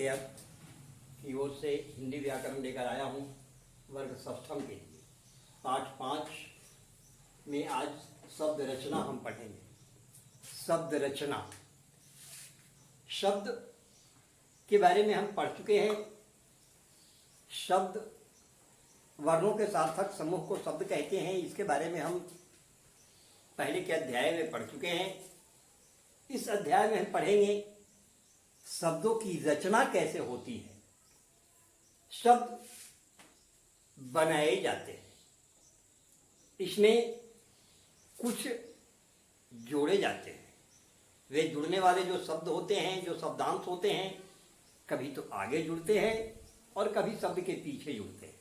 Care की ओर से हिंदी व्याकरण लेकर आया हूँ वर्ग षष्ठम के लिए। पाठ 5 में आज शब्द रचना हम पढ़ेंगे। शब्द रचना, शब्द के बारे में हम पढ़ चुके हैं। शब्द वर्णों के सार्थक समूह को शब्द कहते हैं। इसके बारे में हम पहले के अध्याय में पढ़ चुके हैं। इस अध्याय में हम पढ़ेंगे शब्दों की रचना कैसे होती है। शब्द बनाए जाते हैं, इसमें कुछ जोड़े जाते हैं। वे जुड़ने वाले जो शब्द होते हैं, जो शब्दांश होते हैं, कभी तो आगे जुड़ते हैं और कभी शब्द के पीछे जुड़ते हैं।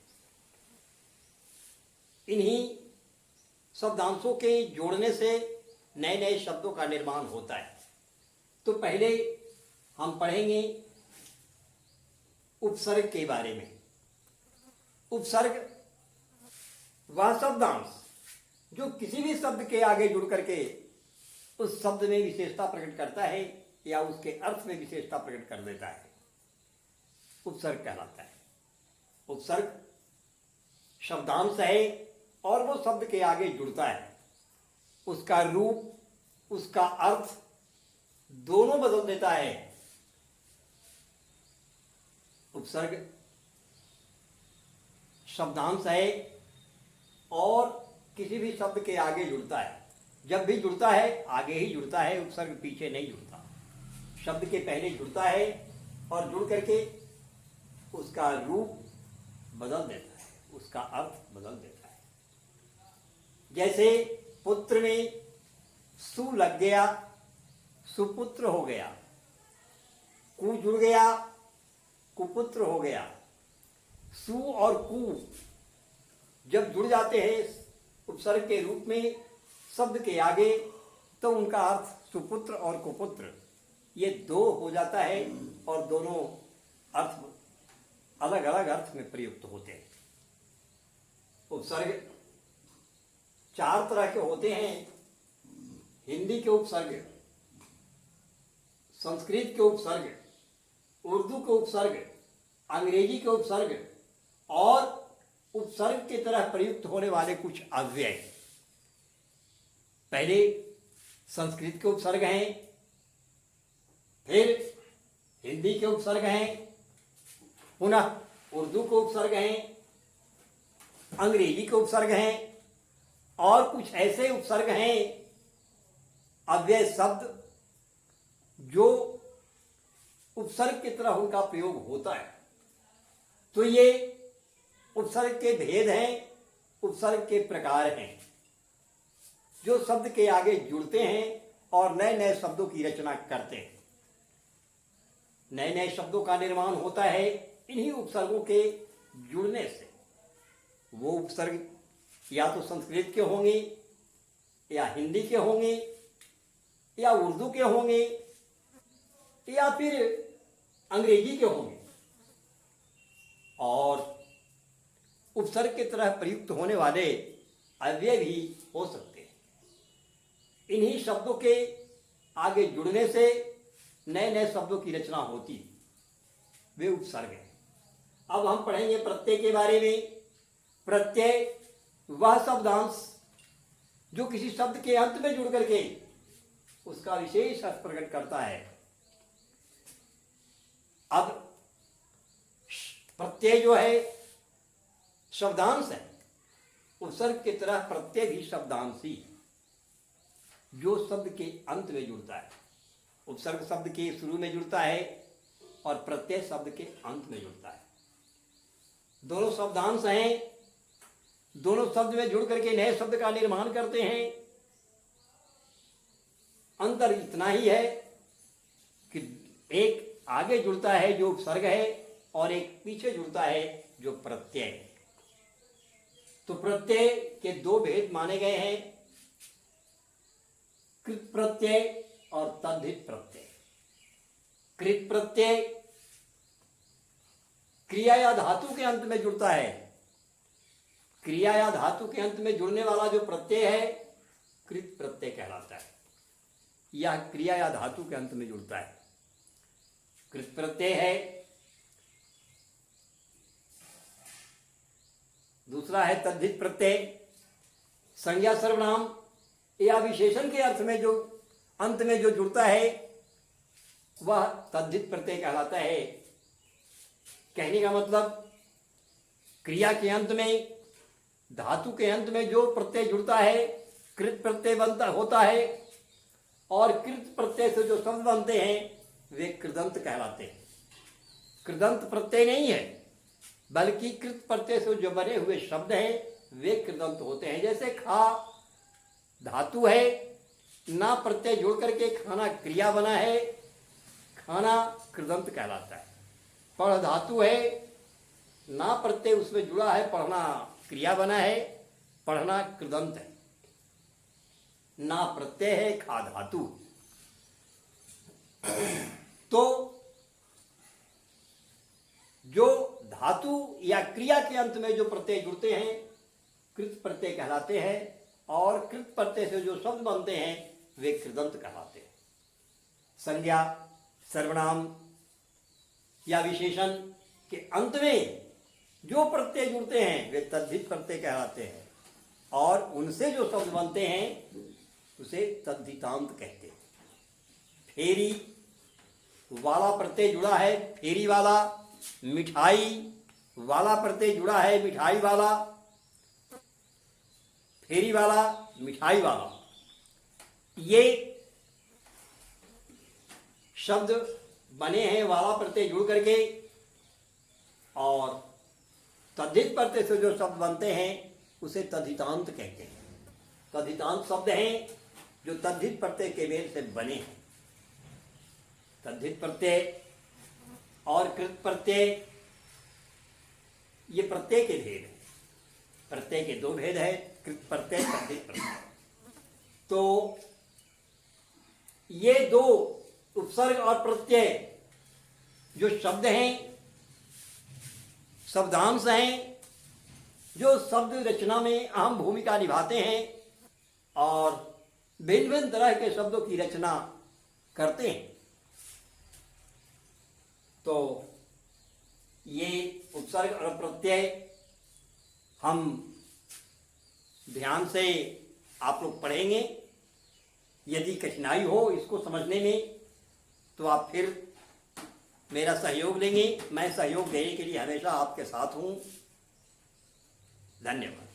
इन्हीं शब्दांशों के जोड़ने से नए नए शब्दों का निर्माण होता है। तो पहले हम पढ़ेंगे उपसर्ग के बारे में। उपसर्ग वह शब्दांश जो किसी भी शब्द के आगे जुड़ करके उस शब्द में विशेषता प्रकट करता है या उसके अर्थ में विशेषता प्रकट कर देता है, उपसर्ग कहलाता है। उपसर्ग शब्दांश है और वो शब्द के आगे जुड़ता है। उसका रूप, उसका अर्थ दोनों बदल देता है। उपसर्ग शब्दांश है और किसी भी शब्द के आगे जुड़ता है। जब भी जुड़ता है आगे ही जुड़ता है, उपसर्ग पीछे नहीं जुड़ता। शब्द के पहले जुड़ता है और जुड़ करके उसका रूप बदल देता है, उसका अर्थ बदल देता है। जैसे पुत्र में सु लग गया, सुपुत्र हो गया। कु जुड़ गया, कुपुत्र हो गया। सु और कु जब जुड़ जाते हैं उपसर्ग के रूप में शब्द के आगे, तो उनका अर्थ सुपुत्र और कुपुत्र ये दो हो जाता है और दोनों अर्थ अलग अलग अर्थ में प्रयुक्त होते हैं। उपसर्ग 4 तरह के होते हैं। हिंदी के उपसर्ग, संस्कृत के उपसर्ग, उर्दू के उपसर्ग, अंग्रेजी के उपसर्ग और उपसर्ग की तरह प्रयुक्त होने वाले कुछ अव्यय। पहले संस्कृत के उपसर्ग हैं, फिर हिंदी के उपसर्ग हैं, पुनः उर्दू के उपसर्ग हैं, अंग्रेजी के उपसर्ग हैं और कुछ ऐसे उपसर्ग हैं, अव्यय शब्द, जो उपसर्ग की तरह उनका प्रयोग होता है। तो ये उपसर्ग के भेद हैं, उपसर्ग के प्रकार हैं, जो शब्द के आगे जुड़ते हैं और नए नए शब्दों की रचना करते हैं। नए नए शब्दों का निर्माण होता है इन्हीं उपसर्गों के जुड़ने से। वो उपसर्ग या तो संस्कृत के होंगे या हिंदी के होंगे या उर्दू के होंगे या फिर अंग्रेजी के होंगे। और उपसर्ग की तरह प्रयुक्त होने वाले अव्यय भी हो सकते हैं। इन्हीं शब्दों के आगे जुड़ने से नए नए शब्दों की रचना होती है, वे उपसर्ग हैं। अब हम पढ़ेंगे प्रत्यय के बारे में। प्रत्यय वह शब्दांश जो किसी शब्द के अंत में जुड़ करके उसका विशेष अर्थ प्रकट करता है। अब प्रत्यय जो है शब्दांश है, उपसर्ग की तरह प्रत्यय भी शब्दांश ही है, जो शब्द के अंत में जुड़ता है। उपसर्ग शब्द के शुरू में जुड़ता है और प्रत्यय शब्द के अंत में जुड़ता है। दोनों शब्दांश हैं, दोनों शब्द में जुड़ करके नए शब्द का निर्माण करते हैं। अंतर इतना ही है कि एक आगे जुड़ता है जो उपसर्ग है और एक पीछे जुड़ता है जो प्रत्यय है। तो प्रत्यय के 2 भेद माने गए हैं, कृत प्रत्यय और तद्धित प्रत्यय। कृत प्रत्यय क्रिया या धातु के अंत में जुड़ता है। क्रिया या धातु के अंत में जुड़ने वाला जो प्रत्यय है कृत प्रत्यय कहलाता है। यह क्रिया या धातु के अंत में जुड़ता है। कृत प्रत्यय है दूसरा है तद्धित प्रत्यय। संज्ञा सर्वनाम या विशेषण के अर्थ में जो अंत में जो जुड़ता है वह तद्धित प्रत्यय कहलाता है। कहने का मतलब क्रिया के अंत में, धातु के अंत में जो प्रत्यय जुड़ता है कृत प्रत्यय बनता होता है, और कृत प्रत्यय से जो शब्द बनते हैं वे कृदंत कहलाते हैं। कृदंत प्रत्यय नहीं है, बल्कि कृत प्रत्यय से जो बने हुए शब्द हैं वे कृदंत होते हैं। जैसे खा धातु है, ना प्रत्यय जुड़ करके खाना क्रिया बना है, खाना कृदंत कहलाता है। पढ़ धातु है, ना प्रत्यय उसमें जुड़ा है, पढ़ना क्रिया बना है, पढ़ना कृदंत है। ना प्रत्यय है, खा धातु। तो जो धातु या क्रिया के अंत में जो प्रत्यय जुड़ते हैं कृत प्रत्यय कहलाते हैं, और कृत प्रत्यय से जो शब्द बनते हैं वे कृदंत कहलाते हैं। संज्ञा सर्वनाम या विशेषण के अंत में जो प्रत्यय जुड़ते हैं वे तद्धित प्रत्यय कहलाते हैं, और उनसे जो शब्द बनते हैं उसे तद्धितांत कहते हैं। फेरी वाला प्रत्यय जुड़ा है, फेरी वाला। मिठाई वाला प्रत्यय जुड़ा है, मिठाई वाला। फेरी वाला, मिठाई वाला, ये शब्द बने हैं वाला प्रत्यय जुड़ करके, और तद्धित प्रत्यय से जो शब्द बनते हैं उसे तद्धितांत कहते हैं। तद्धितांत शब्द हैं जो तद्धित प्रत्यय के मेल से बने हैं। तद्धित प्रत्यय और कृत प्रत्यय ये प्रत्यय के भेद हैं। प्रत्यय के दो भेद है, कृत प्रत्यय, तद्धित प्रत्यय। तो ये दो उपसर्ग और प्रत्यय जो शब्द हैं, शब्दांश हैं, जो शब्द रचना में अहम भूमिका निभाते हैं और भिन्न भिन्न तरह के शब्दों की रचना करते हैं। तो ये उपसर्ग और प्रत्यय हम ध्यान से आप लोग पढ़ेंगे। यदि कठिनाई हो इसको समझने में तो आप फिर मेरा सहयोग लेंगे। मैं सहयोग देने के लिए हमेशा आपके साथ हूँ। धन्यवाद।